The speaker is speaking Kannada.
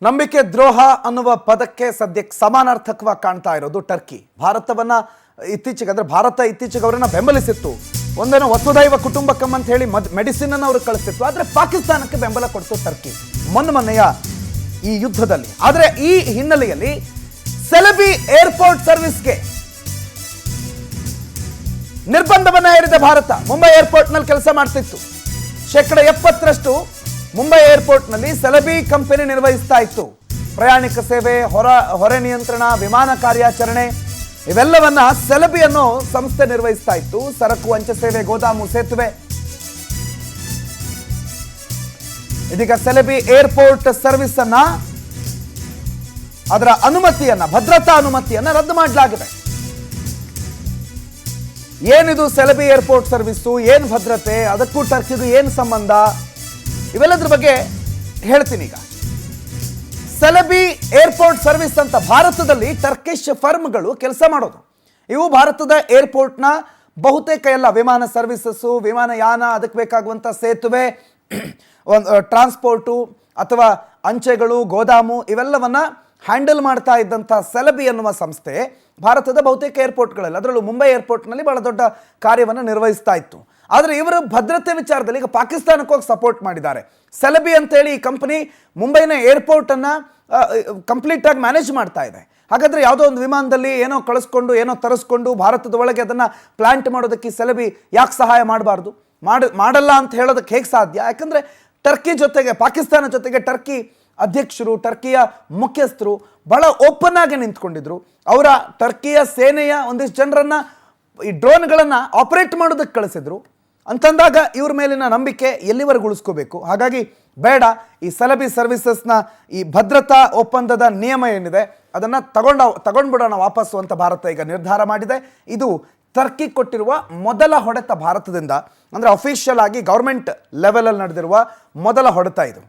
ನಂಬಿಕೆ ದ್ರೋಹ ಅನ್ನುವ ಪದಕ್ಕೆ ಸದ್ಯಕ್ಕೆ ಸಮಾನಾರ್ಥಕವಾಗಿ ಕಾಣ್ತಾ ಇರೋದು ಟರ್ಕಿ. ಭಾರತವನ್ನ ಇತ್ತೀಚೆಗೆ ಅವರನ್ನ ಬೆಂಬಲಿಸಿತ್ತು. ಒಂದೇನೋ ವಸುದೈವ ಕುಟುಂಬಕಂ ಅಂತ ಹೇಳಿ ಮೆಡಿಸಿನ್ ಅನ್ನು ಅವರು ಕಳಿಸ್ತಿತ್ತು. ಆದರೆ ಪಾಕಿಸ್ತಾನಕ್ಕೆ ಬೆಂಬಲ ಕೊಡ್ತು ಟರ್ಕಿ ಮೊನ್ನೆಯ ಈ ಯುದ್ಧದಲ್ಲಿ. ಆದರೆ ಈ ಹಿನ್ನೆಲೆಯಲ್ಲಿ ಸೆಲೆಬಿ ಏರ್ಪೋರ್ಟ್ ಸರ್ವಿಸ್ಗೆ ನಿರ್ಬಂಧವನ್ನ ಹೇರಿದ ಭಾರತ. ಮುಂಬೈ ಏರ್ಪೋರ್ಟ್ ನಲ್ಲಿ ಕೆಲಸ ಮಾಡ್ತಿತ್ತು. 70% ಮುಂಬೈ ಏರ್ಪೋರ್ಟ್ ನಲ್ಲಿ ಸೆಲೆಬಿ ಕಂಪನಿ ನಿರ್ವಹಿಸ್ತಾ ಇತ್ತು. ಪ್ರಯಾಣಿಕ ಸೇವೆ, ಹೊರೆ ನಿಯಂತ್ರಣ, ವಿಮಾನ ಕಾರ್ಯಾಚರಣೆ ಇವೆಲ್ಲವನ್ನ ಸೆಲೆಬಿ ಅನ್ನೋ ಸಂಸ್ಥೆ ನಿರ್ವಹಿಸ್ತಾ ಇತ್ತು. ಸರಕು ಅಂಚೆ ಸೇವೆ, ಗೋದಾಮು, ಸೇತುವೆ. ಇದೀಗ ಸೆಲೆಬಿ ಏರ್ಪೋರ್ಟ್ ಸರ್ವಿಸ್ ಅನ್ನ ಅದರ ಅನುಮತಿಯನ್ನ, ಭದ್ರತಾ ಅನುಮತಿಯನ್ನ ರದ್ದು ಮಾಡಲಾಗಿದೆ. ಏನಿದು ಸೆಲೆಬಿ ಏರ್ಪೋರ್ಟ್ ಸರ್ವಿಸು, ಏನ್ ಭದ್ರತೆ, ಅದಕ್ಕೂ ಟರ್ಕಿಗೂ ಏನ್ ಸಂಬಂಧ, ಇವೆಲ್ಲದ್ರ ಬಗ್ಗೆ ಹೇಳ್ತೀನಿ ಈಗ. ಸೆಲೆಬಿ ಏರ್ಪೋರ್ಟ್ ಸರ್ವಿಸ್ ಅಂತ ಭಾರತದಲ್ಲಿ ಟರ್ಕಿಶ್ ಫರ್ಮ್ಗಳು ಕೆಲಸ ಮಾಡೋದು. ಇವು ಭಾರತದ ಏರ್ಪೋರ್ಟ್ನ ಬಹುತೇಕ ಎಲ್ಲ ವಿಮಾನ ಸರ್ವಿಸಸ್ಸು, ವಿಮಾನಯಾನ, ಅದಕ್ಕೆ ಬೇಕಾಗುವಂಥ ಸೇತುವೆ, ಟ್ರಾನ್ಸ್ಪೋರ್ಟು ಅಥವಾ ಅಂಚೆಗಳು, ಗೋದಾಮು ಇವೆಲ್ಲವನ್ನ ಹ್ಯಾಂಡಲ್ ಮಾಡ್ತಾ ಇದ್ದಂಥ ಸೆಲೆಬಿ ಅನ್ನುವ ಸಂಸ್ಥೆ ಭಾರತದ ಬಹುತೇಕ ಏರ್ಪೋರ್ಟ್ಗಳಲ್ಲಿ, ಅದರಲ್ಲೂ ಮುಂಬೈ ಏರ್ಪೋರ್ಟ್ನಲ್ಲಿ ಬಹಳ ದೊಡ್ಡ ಕಾರ್ಯವನ್ನು ನಿರ್ವಹಿಸ್ತಾ ಇತ್ತು. ಆದರೆ ಇವರು ಭದ್ರತೆ ವಿಚಾರದಲ್ಲಿ ಈಗ ಪಾಕಿಸ್ತಾನಕ್ಕೆ ಹೋಗಿ ಸಪೋರ್ಟ್ ಮಾಡಿದ್ದಾರೆ. ಸೆಲೆಬಿ ಅಂತೇಳಿ ಈ ಕಂಪನಿ ಮುಂಬೈನ ಏರ್ಪೋರ್ಟನ್ನು ಕಂಪ್ಲೀಟ್ ಆಗಿ ಮ್ಯಾನೇಜ್ ಮಾಡ್ತಾ ಇದೆ. ಹಾಗಾದರೆ ಯಾವುದೋ ಒಂದು ವಿಮಾನದಲ್ಲಿ ಏನೋ ಕಳಿಸ್ಕೊಂಡು ಏನೋ ತರಿಸ್ಕೊಂಡು ಭಾರತದ ಒಳಗೆ ಅದನ್ನು ಪ್ಲಾಂಟ್ ಮಾಡೋದಕ್ಕೆ ಸೆಲೆಬಿ ಯಾಕೆ ಸಹಾಯ ಮಾಡಬಾರ್ದು? ಮಾಡಲ್ಲ ಅಂತ ಹೇಳೋದಕ್ಕೆ ಹೇಗೆ ಸಾಧ್ಯ? ಯಾಕಂದರೆ ಟರ್ಕಿ ಜೊತೆಗೆ, ಪಾಕಿಸ್ತಾನ ಜೊತೆಗೆ ಟರ್ಕಿ ಅಧ್ಯಕ್ಷರು, ಟರ್ಕಿಯ ಮುಖ್ಯಸ್ಥರು ಬಹಳ ಓಪನ್ ಆಗಿ ನಿಂತ್ಕೊಂಡಿದ್ರು. ಅವರ ಟರ್ಕಿಯ ಸೇನೆಯ ಒಂದಿಷ್ಟು ಜನರನ್ನ ಈ ಡ್ರೋನ್ಗಳನ್ನು ಆಪರೇಟ್ ಮಾಡೋದಕ್ಕೆ ಕಳಿಸಿದ್ರು. ಅಂತಂದಾಗ ಇವ್ರ ಮೇಲಿನ ನಂಬಿಕೆ ಎಲ್ಲಿವರೆಗೂ ಉಳಿಸ್ಕೋಬೇಕು? ಹಾಗಾಗಿ ಬೇಡ, ಈ ಸೆಲೆಬಿ ಸರ್ವಿಸಸ್ನ ಈ ಭದ್ರತಾ ಒಪ್ಪಂದದ ನಿಯಮ ಏನಿದೆ ಅದನ್ನು ತಗೊಂಡ್ಬಿಡೋಣ ವಾಪಸ್ಸು ಅಂತ ಭಾರತ ಈಗ ನಿರ್ಧಾರ ಮಾಡಿದೆ. ಇದು ಟರ್ಕಿ ಕೊಟ್ಟಿರುವ ಮೊದಲ ಹೊಡೆತ ಭಾರತದಿಂದ, ಅಂದರೆ ಅಫಿಷಿಯಲ್ ಆಗಿ ಗೌರ್ಮೆಂಟ್ ಲೆವೆಲಲ್ಲಿ ನಡೆದಿರುವ ಮೊದಲ ಹೊಡೆತ ಇದು.